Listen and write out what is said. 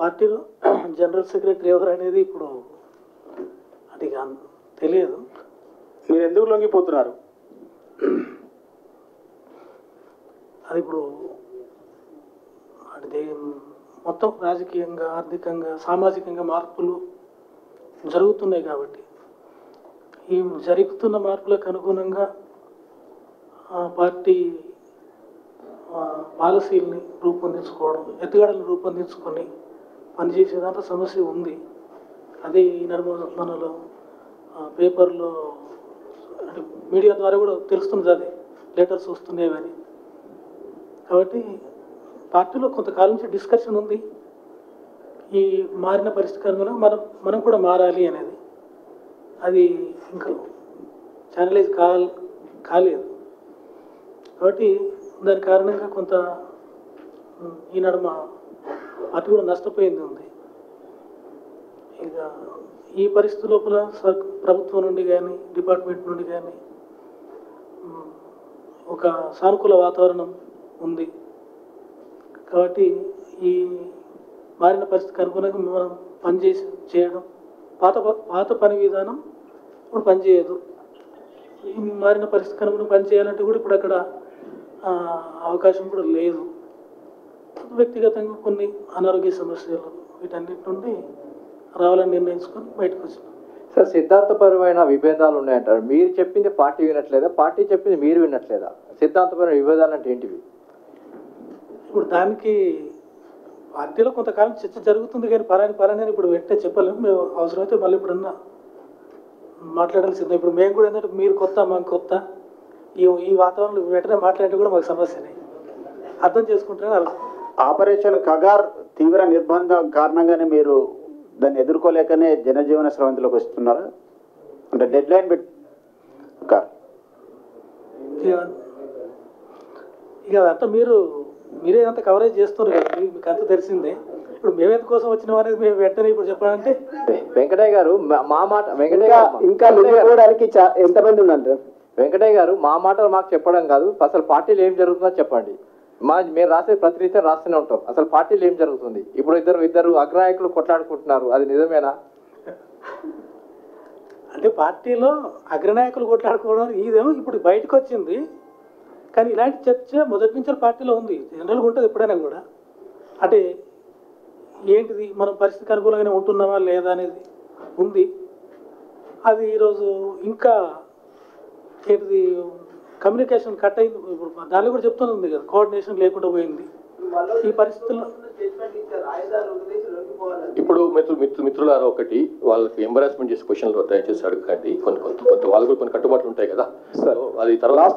పార్టీలో general secretary ఎవరు అనేది ఇప్పుడు అది తెలియదు. మీరు ఎందుకు లొంగిపోతున్నారు? అది ఇప్పుడు అది మొత్తం రాజకీయంగా, ఆర్థికంగా, సామాజికంగా మార్పులు జరుగుతున్నాయి కాబట్టి ఈ జరుగుతున్న మార్పులకు అనుగుణంగా పార్టీ పాలసీల్ని రూపొందించుకోవడం, ఎత్తుగడలను రూపొందించుకొని పనిచేసేదాంట్లో సమస్య ఉంది. అదే ఈనాడు మనలో పేపర్లో అంటే మీడియా ద్వారా కూడా తెలుస్తుంది, అది లెటర్స్ వస్తున్నాయని. కాబట్టి పార్టీలో కొంతకాలం నుంచి డిస్కషన్ ఉంది ఈ మారిన పరిస్థితి అనుగుణంగా మనం కూడా మారాలి అనేది. అది ఇంకా ఛానలైజ్ కాలేదు. కాబట్టి దాని కారణంగా కొంత ఈనాడు మా పార్టీ కూడా నష్టపోయింది ఉంది. ఇక ఈ పరిస్థితి లోపల ప్రభుత్వం నుండి కానీ, డిపార్ట్మెంట్ నుండి కానీ ఒక సానుకూల వాతావరణం ఉంది. కాబట్టి ఈ మారిన పరిస్థితికి అనుగుణంగా మనం చేయడం, పాత పని విధానం ఇప్పుడు పనిచేయదు. ఈ మారిన పరిస్థితికి అనుగుణంగా పనిచేయాలంటే కూడా ఇప్పుడు అక్కడ అవకాశం కూడా లేదు. వ్యక్తిగతంగా కొన్ని అనారోగ్య సమస్యలు వీటన్నిటి నుండి రావాలని నిర్ణయించుకొని బయటకు వచ్చినాం. సార్, సిద్ధాంతపరమైన విభేదాలు ఉన్నాయంటారు. మీరు చెప్పింది పార్టీ వినట్లేదా? పార్టీ చెప్పింది మీరు వినట్లేదా? సిద్ధాంతపరమైన విభేదాలు అంటే ఏంటివి? ఇప్పుడు దానికి పార్టీలో కొంతకాలం చర్చ జరుగుతుంది, కానీ పలాని ఇప్పుడు వెంటనే చెప్పలేము. మేము అవసరమైతే మళ్ళీ ఇప్పుడన్నా మాట్లాడాల్సిందే. ఇప్పుడు మేము కూడా ఏంటంటే మీరు కొత్త, మాకు కొత్త, ఈ వాతావరణంలో వెంటనే మాట్లాడితే కూడా మాకు సమస్యనే, అర్థం చేసుకుంటే. ఆపరేషన్ కగార్ తీవ్ర నిర్బంధం కారణంగానే మీరు దాన్ని ఎదుర్కోలేకనే జనజీవన స్రవంతిలోకి వస్తున్నారా? అంటే డెడ్ లైన్ ఇక అదంతా మీరే అంత కవరేజ్ చేస్తున్నారు కదా, మీకు అంత తెలిసిందే. ఇప్పుడు మేము ఎందుకోసం వచ్చినాం అనేది మేము వెంటనే ఇప్పుడు చెప్పాలంటే వెంకటయ్య గారు మా మాట, ఇంకా ఎంతమంది ఉన్నారు? వెంకటయ్య గారు మా మాటలు మాకు చెప్పడం కాదు, అసలు పార్టీలు ఏం జరుగుతుందో చెప్పండి. మేము రాసే ప్రతినిధి రాస్తూనే ఉంటాం. అసలు పార్టీలు ఏం జరుగుతుంది? ఇప్పుడు ఇద్దరు అగ్రనాయకులు కొట్లాడుకుంటున్నారు, అది నిజమేనా? అంటే పార్టీలో అగ్రనాయకులు కొట్లాడుకోవడం ఇదేమో ఇప్పుడు బయటకు వచ్చింది, కానీ ఇలాంటి చర్చ మొదటి నుంచి పార్టీలో ఉంది, జనరల్గా ఉంటుంది ఎప్పుడైనా కూడా. అంటే ఏంటిది, మనం పరిస్థితికి అనుకూలంగానే ఉంటున్నామా లేదా అనేది ఉంది. అది ఈరోజు ఇంకా ఏంటిది కమ్యూనికేషన్ కట్ అయింది. దానిలో కూడా చెప్తూనే ఉంది కదా, కోఆర్డినేషన్ లేకుండా పోయింది ఈ పరిస్థితుల్లో. ఇప్పుడు మిత్రులారా, ఒకటి వాళ్ళకి ఎంబరాస్మెంట్ చేసే క్వశ్చన్లు దయచేసి అడగండి. కొంత వాళ్ళు కూడా కొన్ని కట్టుబాట్లు ఉంటాయి కదా, అది తర్వాత.